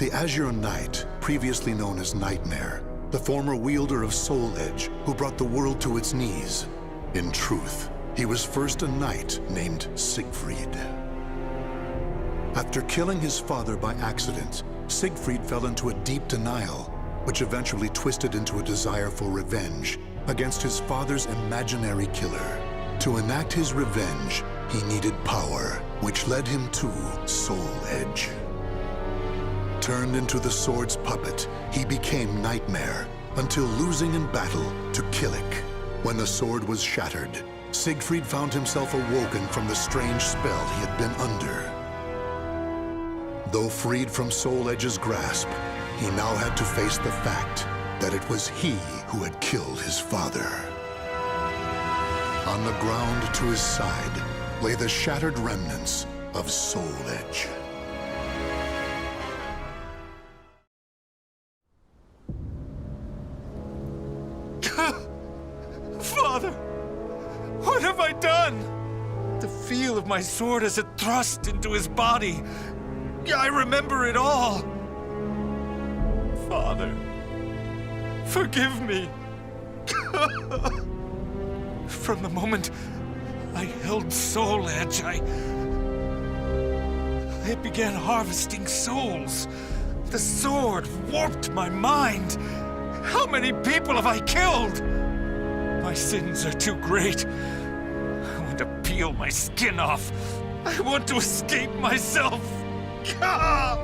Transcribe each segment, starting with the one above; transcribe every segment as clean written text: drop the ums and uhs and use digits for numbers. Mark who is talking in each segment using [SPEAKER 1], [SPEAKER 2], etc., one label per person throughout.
[SPEAKER 1] The Azure Knight, previously known as Nightmare, the former wielder of Soul Edge, who brought the world to its knees. In truth, he was first a knight named Siegfried. After killing his father by accident, Siegfried fell into a deep denial, which eventually twisted into a desire for revenge against his father's imaginary killer. To enact his revenge, he needed power, which led him to Soul Edge. Turned into the sword's puppet, he became Nightmare, until losing in battle to Killick. When the sword was shattered, Siegfried found himself awoken from the strange spell he had been under. Though freed from Soul Edge's grasp, he now had to face the fact that it was he who had killed his father. On the ground to his side lay the shattered remnants of Soul Edge.
[SPEAKER 2] Father! What have I done? The feel of my sword as it thrust into his body. I remember it all. Father, forgive me. From the moment I held Soul Edge, I began harvesting souls. The sword warped my mind. How many people have I killed? My sins are too great. I want to peel my skin off. I want to escape myself. Ah!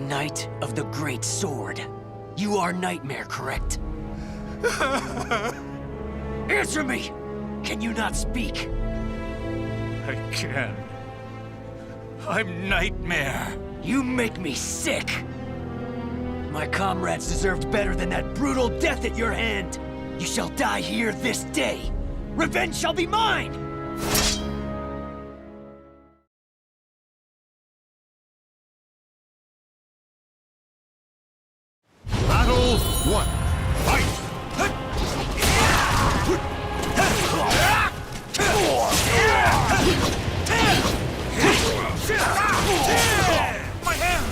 [SPEAKER 3] Knight of the Great Sword. You are Nightmare, correct? Answer me! Can you not speak?
[SPEAKER 2] I can. I'm Nightmare.
[SPEAKER 3] You make me sick! My comrades deserved better than that brutal death at your hand! You shall die here this day! Revenge shall be mine!
[SPEAKER 1] Battle 1. Fight!
[SPEAKER 2] My hand!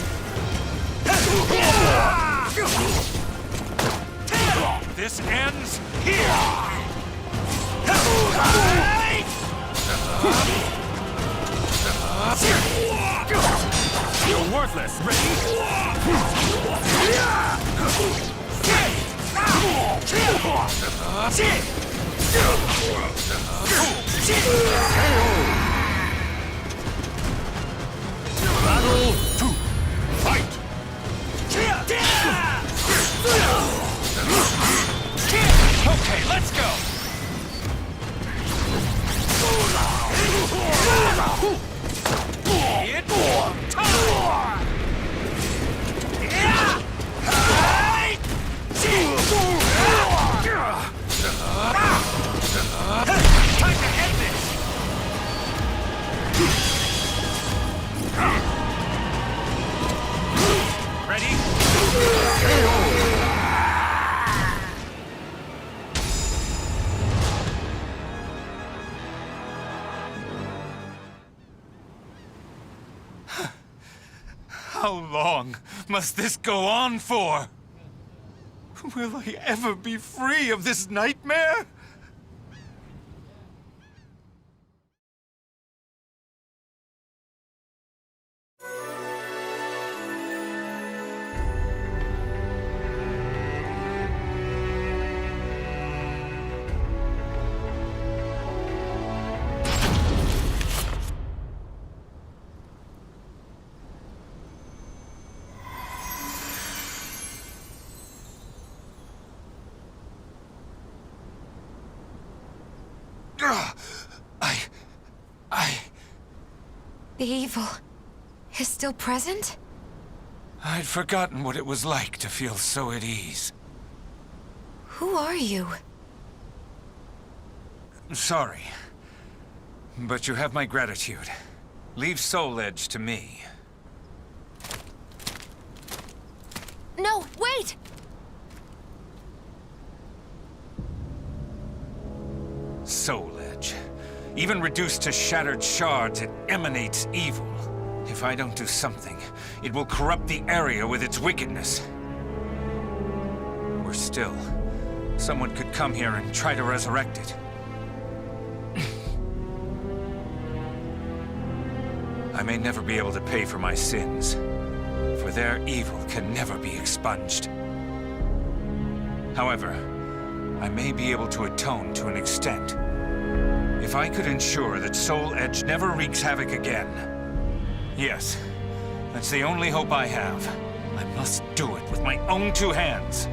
[SPEAKER 2] This ends here! You're worthless. Ready?
[SPEAKER 1] Battle 2. Fight!
[SPEAKER 2] Okay, let's go! It time to end this! Ready? How long must this go on for? Will I ever be free of this nightmare?
[SPEAKER 4] The evil is still present?
[SPEAKER 2] I'd forgotten what it was like to feel so at ease.
[SPEAKER 4] Who are you?
[SPEAKER 2] Sorry. But you have my gratitude. Leave Soul Edge to me.
[SPEAKER 4] No, wait!
[SPEAKER 2] Soul Edge. Even reduced to shattered shards, it emanates evil. If I don't do something, it will corrupt the area with its wickedness. Or still, someone could come here and try to resurrect it. I may never be able to pay for my sins, for their evil can never be expunged. However, I may be able to atone to an extent. If I could ensure that Soul Edge never wreaks havoc again. Yes, that's the only hope I have. I must do it with my own two hands.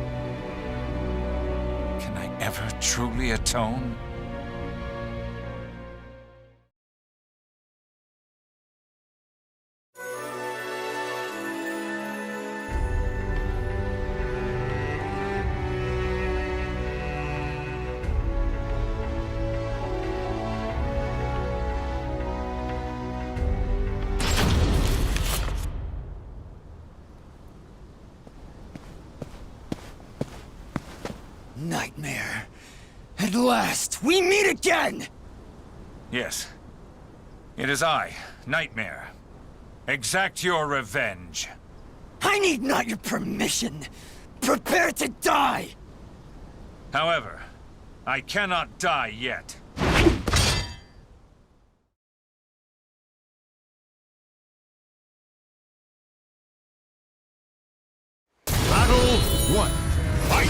[SPEAKER 2] Can I ever truly atone?
[SPEAKER 3] Nightmare. At last, we meet again!
[SPEAKER 2] Yes. It is I, Nightmare. Exact your revenge.
[SPEAKER 3] I need not your permission. Prepare to die!
[SPEAKER 2] However, I cannot die yet.
[SPEAKER 1] Battle 1. Fight!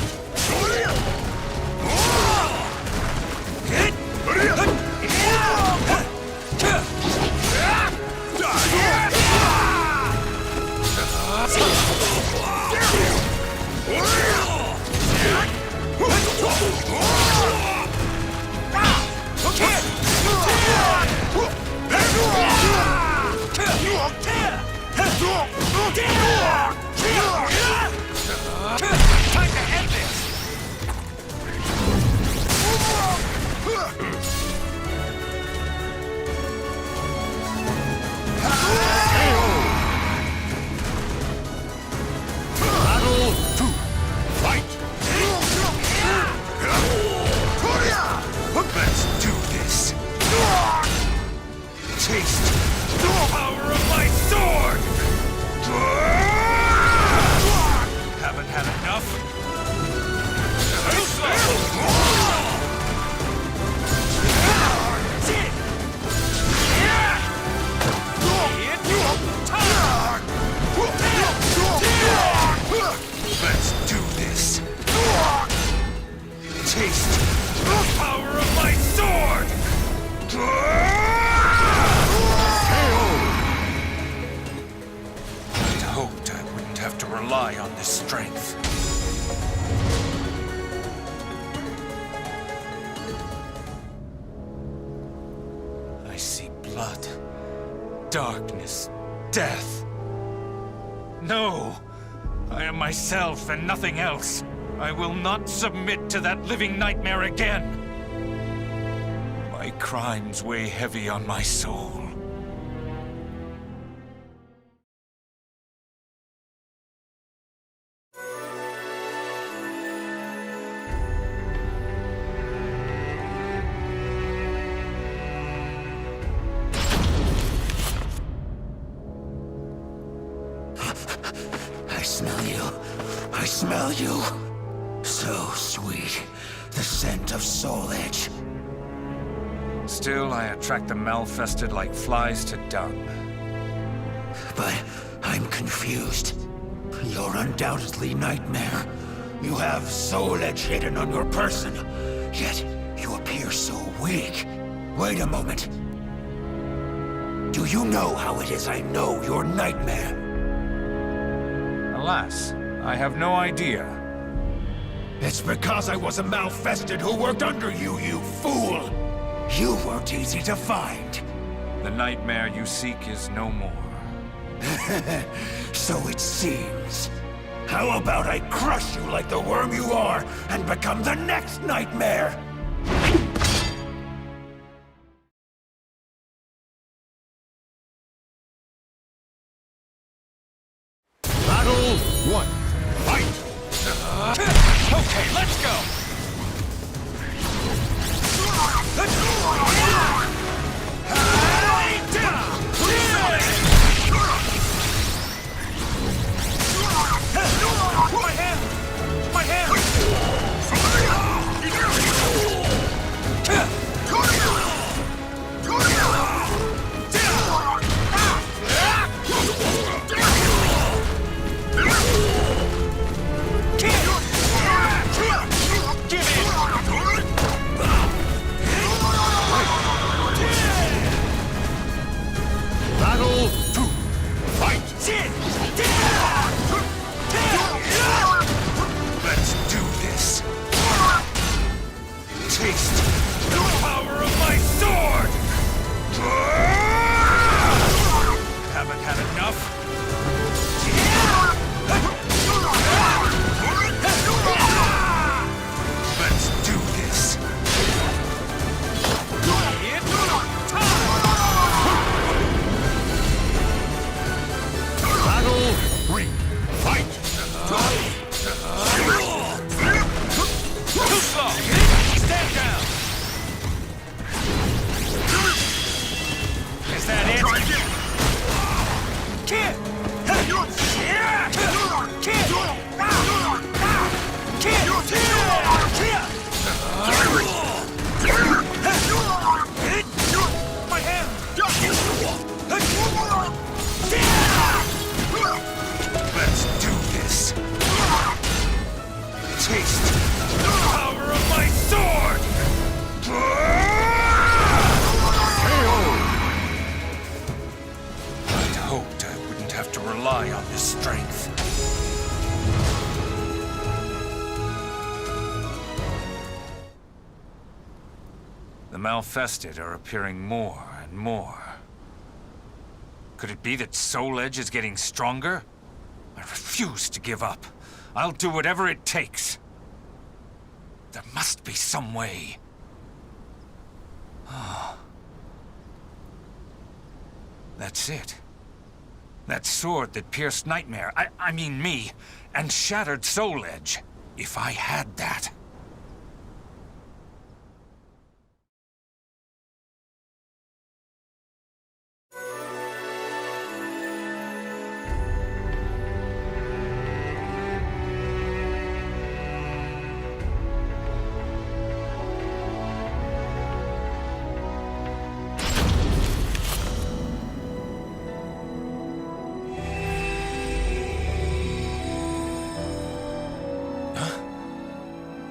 [SPEAKER 2] Time to end this!
[SPEAKER 1] Battle 2. Fight!
[SPEAKER 2] Let's do this! Taste the power of my sword! Haven't had enough? Let's do this! Taste the power of my sword! I'd hoped I wouldn't have to rely on this strength. I see blood, darkness, death. No! I am myself and nothing else. I will not submit to that living nightmare again. My crimes weigh heavy on my soul.
[SPEAKER 3] I smell you. I smell you. So sweet. The scent of Soul Edge.
[SPEAKER 2] Still, I attract the malfested like flies to dung.
[SPEAKER 3] But I'm confused. You're undoubtedly Nightmare. You have Soul Edge hidden on your person. Yet, you appear so weak. Wait a moment. Do you know how it is I know you're Nightmare?
[SPEAKER 2] Alas, I have no idea.
[SPEAKER 3] It's because I was a malfested who worked under you, you fool! You weren't easy to find.
[SPEAKER 2] The nightmare you seek is no more.
[SPEAKER 3] So it seems. How about I crush you like the worm you are and become the next nightmare?
[SPEAKER 1] Battle 1. Fight!
[SPEAKER 2] Okay, let's go! My hand! My hand!
[SPEAKER 1] Battle 2. Fight!
[SPEAKER 2] Let's do this! Taste the power of my sword! Haven't had enough? Let's do this!
[SPEAKER 1] Battle 3. Fight!
[SPEAKER 2] Too slow! Stand down! Is that it? Kid! My hand! Let's do this! Taste the power of my sword! I'd hoped I wouldn't have to rely on this strength. The Malfested are appearing more and more. Could it be that Soul Edge is getting stronger? I refuse to give up. I'll do whatever it takes. There must be some way. That's it. That sword that pierced Nightmare, I mean me, and shattered Soul Edge. If I had that.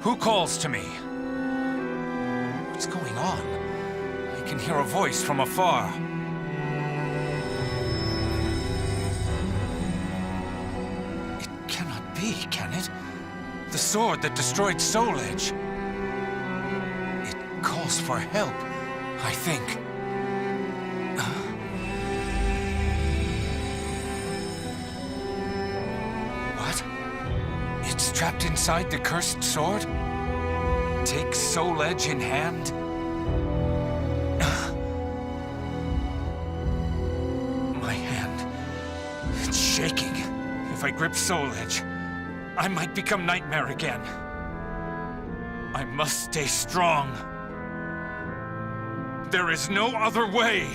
[SPEAKER 2] Who calls to me? What's going on? I can hear a voice from afar. It cannot be, can it? The sword that destroyed Soul Edge. It calls for help, I think. What? It's trapped inside the cursed sword? Take Soul Edge in hand? My hand. It's shaking. If I grip Soul Edge, I might become Nightmare again. I must stay strong. There is no other way.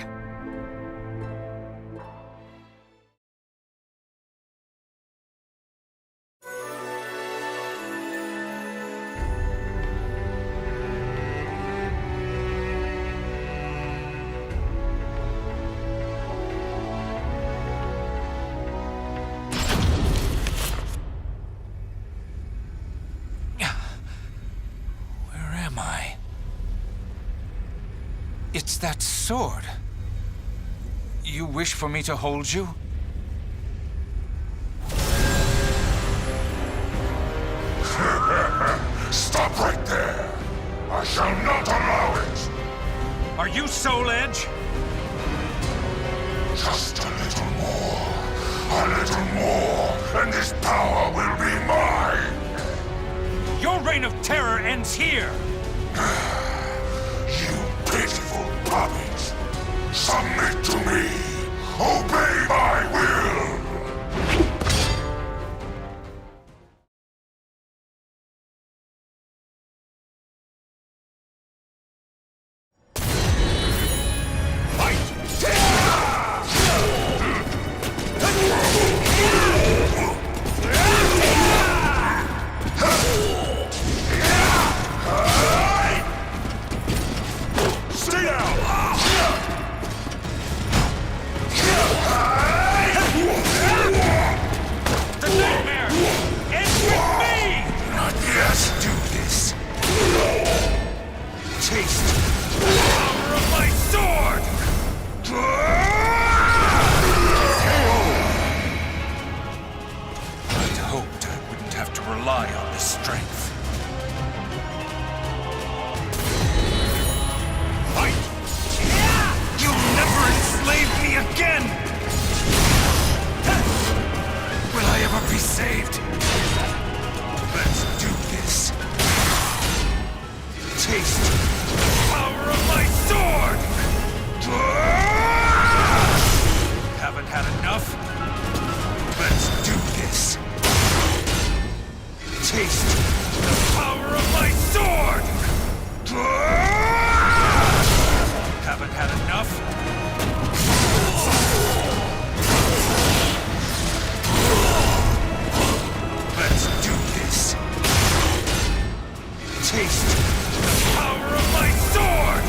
[SPEAKER 2] It's that sword. You wish for me to hold you?
[SPEAKER 5] Stop right there! I shall not allow it!
[SPEAKER 2] Are you Soul Edge?
[SPEAKER 5] Just a little more. A little more, and this power will be mine!
[SPEAKER 2] Your reign of terror ends here!
[SPEAKER 5] You pitiful puppets! Submit to me! Obey my will!
[SPEAKER 2] Rely on this strength. Fight! You'll never enslave me again! Will I ever be saved? Let's do this. Taste the power of my sword! Haven't had enough? Let's do this. Taste the power of my sword! Haven't had enough? Let's do this. Taste the power of my sword!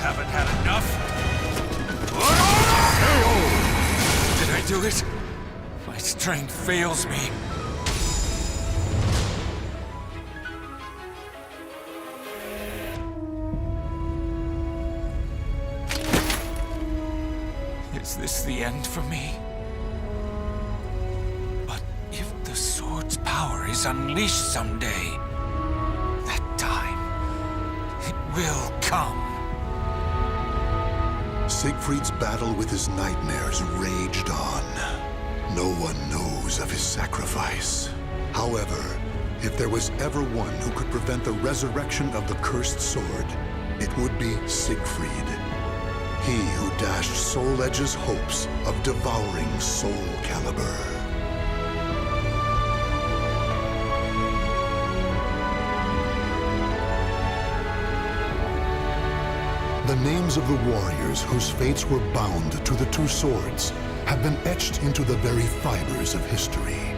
[SPEAKER 2] Haven't had enough? Did I do it? My strength fails me. Is this the end for me? But if the sword's power is unleashed someday, that time, it will come.
[SPEAKER 1] Siegfried's battle with his nightmares raged on. No one knows of his sacrifice. However, if there was ever one who could prevent the resurrection of the cursed sword, it would be Siegfried. He who dashed Soul Edge's hopes of devouring SOULCALIBUR. The names of the warriors whose fates were bound to the two swords have been etched into the very fibers of history.